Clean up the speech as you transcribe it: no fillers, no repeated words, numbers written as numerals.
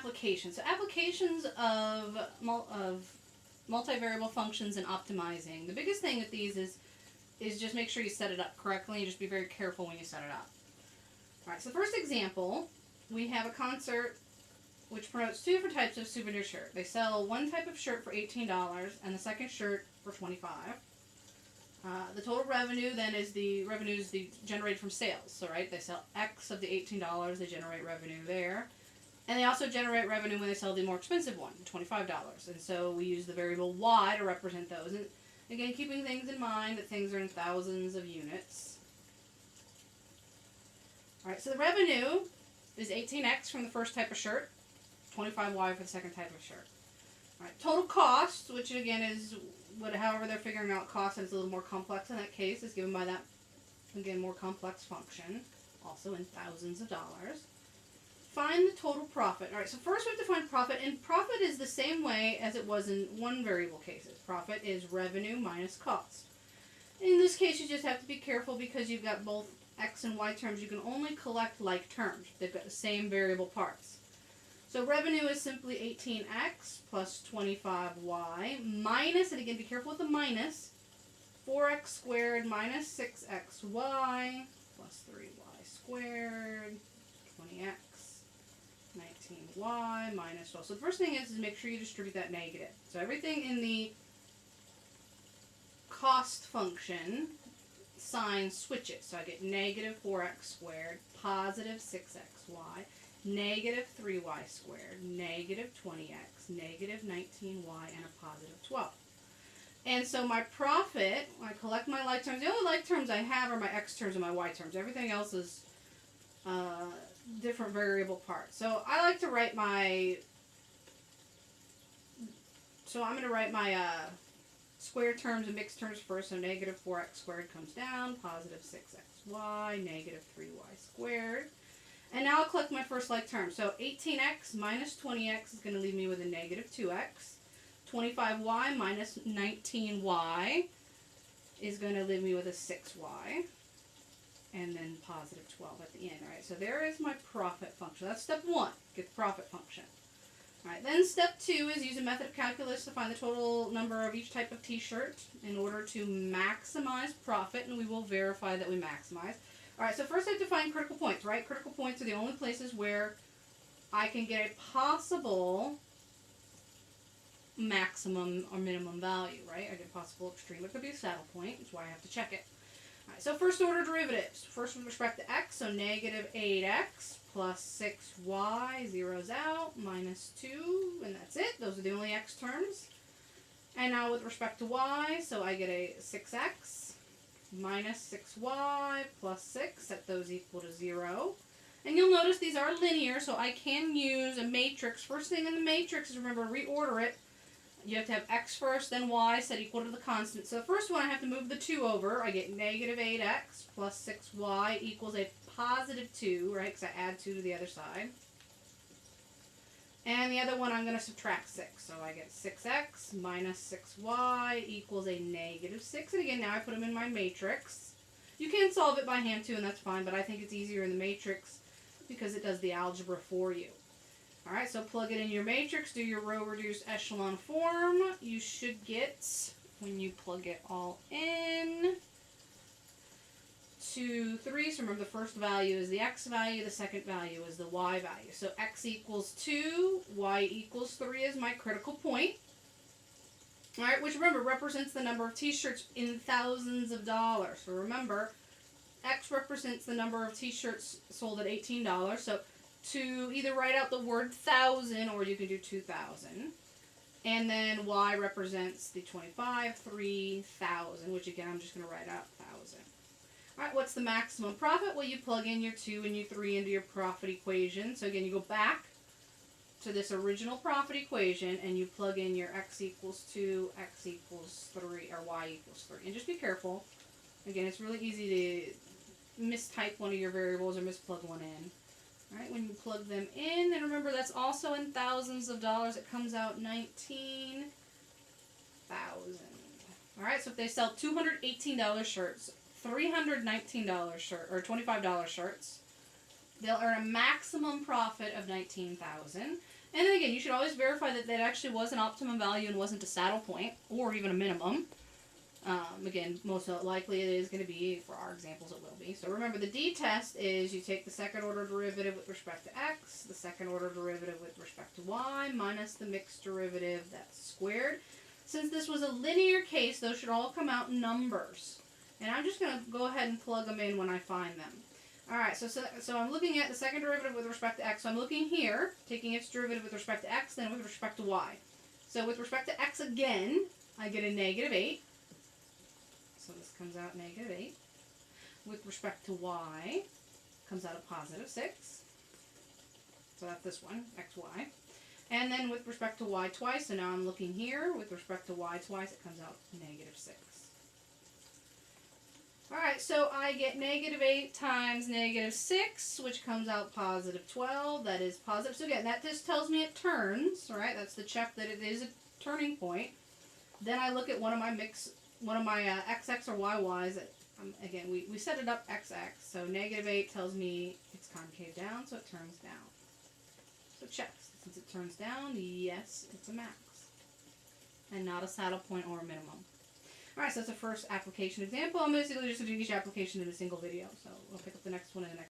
applications. So applications of multivariable functions and optimizing. The biggest thing with these is just make sure you set it up correctly and just be very careful when you set it up. Alright, so the first example, we have a concert which promotes two different types of souvenir shirt. They sell one type of shirt for $18 and the second shirt for $25. The total revenue then is the revenues generated from sales. So right, they sell X of the $18, they generate revenue there. And they also generate revenue when they sell the more expensive one, $25. And so we use the variable Y to represent those. And again, keeping things in mind that things are in thousands of units. Alright, so the revenue is 18X from the first type of shirt, 25Y for the second type of shirt. Alright, total cost, which again is however they're figuring out cost, and it's a little more complex in that case, is given by that, again, more complex function, also in thousands of dollars. Find the total profit. Alright, so first we have to find profit, and profit is the same way as it was in one variable cases. Profit is revenue minus cost. In this case, you just have to be careful because you've got both X and Y terms. You can only collect like terms. They've got the same variable parts. So revenue is simply 18X plus 25Y minus, and again, be careful with the minus, 4X squared minus 6XY plus 3Y squared, 20X. 19y minus 12. So the first thing is make sure you distribute that negative. So everything in the cost function sign switches. So I get negative 4x squared, positive 6xy, negative 3y squared, negative 20x, negative 19y, and a positive 12. And so my profit, when I collect my like terms, the only like terms I have are my x terms and my y terms. Everything else is different variable parts. So I like to write my, I'm going to write my square terms and mixed terms first. So negative 4x squared comes down, positive 6xy, negative 3y squared. And now I'll collect my first like term. So 18x minus 20x is going to leave me with a negative 2x. 25y minus 19y is going to leave me with a 6y. And then positive 12 at the end. Alright, so there is my profit function. That's step one, get the profit function. Alright, then step two is use a method of calculus to find the total number of each type of t-shirt in order to maximize profit, and we will verify that we maximize. Alright, so first I have to find critical points, right? Critical points are the only places where I can get a possible maximum or minimum value, right? I get a possible extreme. It could be a saddle point, that's why I have to check it. Alright, so first order derivatives. First with respect to x, so negative 8x plus 6y zeroes out, minus 2, and that's it. Those are the only x terms. And now with respect to y, so I get a 6x minus 6y plus 6, set those equal to 0. And you'll notice these are linear, so I can use a matrix. First thing in the matrix is, remember, reorder it. You have to have x first, then y set equal to the constant. So the first one, I have to move the 2 over. I get negative 8x plus 6y equals a positive 2, right, because I add 2 to the other side. And the other one, I'm going to subtract 6. So I get 6x minus 6y equals a negative 6. And again, now I put them in my matrix. You can solve it by hand too, and that's fine, but I think it's easier in the matrix because it does the algebra for you. Alright, so plug it in your matrix, do your row reduced echelon form. You should get, when you plug it all in, 2, 3. So remember, the first value is the x value, the second value is the y value. So x equals 2, y equals 3 is my critical point. Alright, which remember represents the number of t-shirts in thousands of dollars. So remember, x represents the number of t-shirts sold at $18. So to either write out the word 1,000 or you can do 2,000. And then y represents the 25, 3,000, which again I'm just going to write out 1,000. Alright, what's the maximum profit? Well, you plug in your 2 and your 3 into your profit equation. So again, you go back to this original profit equation and you plug in your x equals 2, x equals 3, or y equals 3. And just be careful. Again, it's really easy to mistype one of your variables or misplug one in. Alright, when you plug them in, and remember that's also in thousands of dollars, it comes out 19,000. Alright, so if they sell $218 shirts, $319 shirt, or $25 shirts, they'll earn a maximum profit of $19,000. And then again, you should always verify that that actually was an optimum value and wasn't a saddle point or even a minimum. Again, most likely it is going to be, for our examples it will be. So remember, the d-test is you take the second order derivative with respect to x, the second order derivative with respect to y, minus the mixed derivative, that's squared. Since this was a linear case, those should all come out in numbers. And I'm just going to go ahead and plug them in when I find them. Alright, so I'm looking at the second derivative with respect to x. So I'm looking here, taking its derivative with respect to x, then with respect to y. So with respect to x again, I get a -8. So this comes out -8. With respect to y, comes out a +6. So that's this one, xy. And then with respect to y twice, so now I'm looking here, with respect to y twice, it comes out -6. Alright, so I get -8 times -6, which comes out +12. That is positive. So again, that just tells me it turns, right? That's the check that it is a turning point. Then I look at one of my XX or YYs. Again, we set it up XX. So -8 tells me it's concave down, so it turns down. So checks. Since it turns down, yes, it's a max. And not a saddle point or a minimum. Alright, so that's the first application example. I'm basically just going to do each application in a single video. So we'll pick up the next one in the next